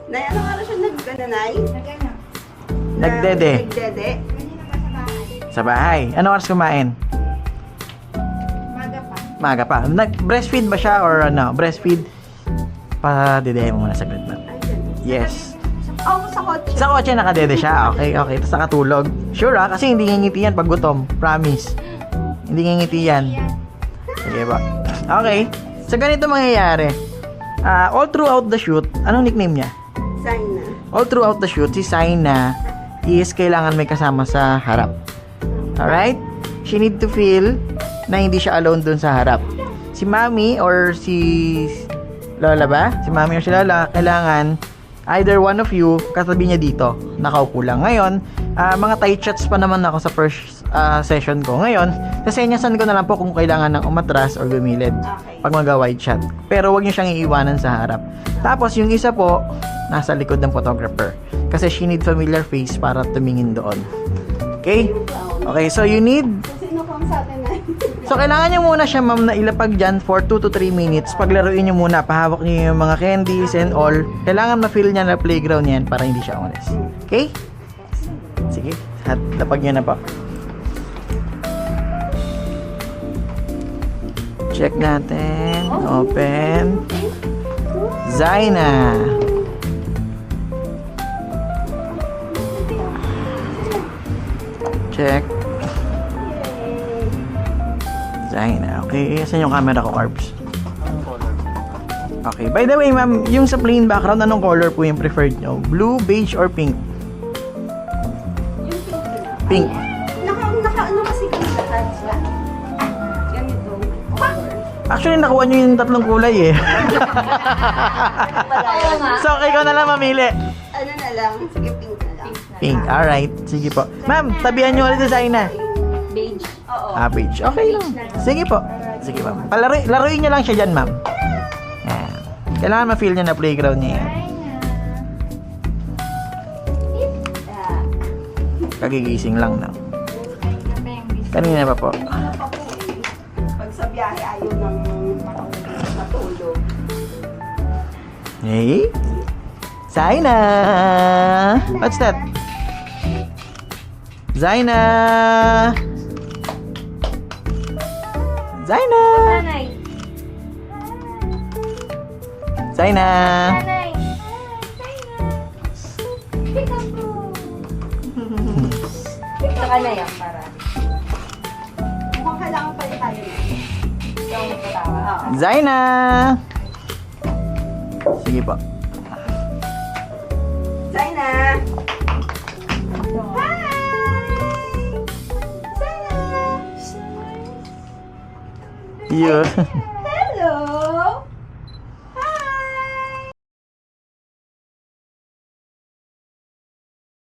Nay, anong araw siya nag-nanay? Nagdede. Nagdede. Sa bahay. Ano oras kumain? Maga pa. Nag-breastfeed ba siya or ano? Breastfeed? Pa-dede mo muna saglit na. Yes. Oh, sa kotse. Sa kotse nakadede siya. Okay, okay. Tapos nakatulog. Sure ha? Kasi hindi ngingiti yan pag gutom. Promise. Hindi ngingiti yan. Sige ba? Okay. So ganito mangyayari. All throughout the shoot, anong nickname niya? Saina. All throughout the shoot, si Saina is kailangan may kasama sa harap. Alright? She need to feel na hindi siya alone dun sa harap. Si Mami or si Lola ba? Si Mami or si Lola, kailangan either one of you katabi niya dito. Nakaupo lang. Ngayon, mga tight shots pa naman ako sa first session ko. Ngayon, sasenyasan ko na lang po kung kailangan ng umatras or gumilid pag mag-wide shot. Pero wag niyo siyang iiwanan sa harap. Tapos, yung isa po, nasa likod ng photographer. Kasi she need familiar face para tumingin doon. Okay? Okay, so you need... Sino kong sa atin na? So, kailangan nyo muna siya, ma'am, na ilapag dyan for 2 to 3 minutes. Paglaruin nyo muna, pahawak nyo yung mga candies and all. Kailangan ma-feel niya na playground yan para hindi siya honest. Okay? Sige, lapag nyo na po. Check natin. Open. Zaina. Check. Zaina. Okay, saan yung camera ko, Carbs? Okay, by the way, ma'am, yung sa plain background, anong color po yung preferred nyo? Blue, beige, or pink? Pink. Ano kasi kung sa hands ba? Ganito. Actually, nakuha nyo yung tatlong kulay eh. Oo nga. So, okay, ikaw na lang mamili. Ano na lang? Sige, pink na lang. Pink, alright. Sige po. Ma'am, tabihan nyo ulit sa Zaina. Beige. Oo. Beige. Okay lang. Sige po. Sige ma'am. Laruin nyo lang siya dyan, ma'am. Yan. Kailangan ma-feel nyo na playground niya yan. Kagigising lang na. Kanina pa po. Ano pa po eh. Pag sa biyahe ayaw ng matulog. Hey? Zaina! What's that? Zaina! Zaina! Nanay. Zaina! Nanay. Pick up po. Ito ka na yan para. Mukhang kailangan pa rin tayo. Yung patawa. Oo. Zaina! Sige po. Zaina! Hi! Zaina! You. Hello!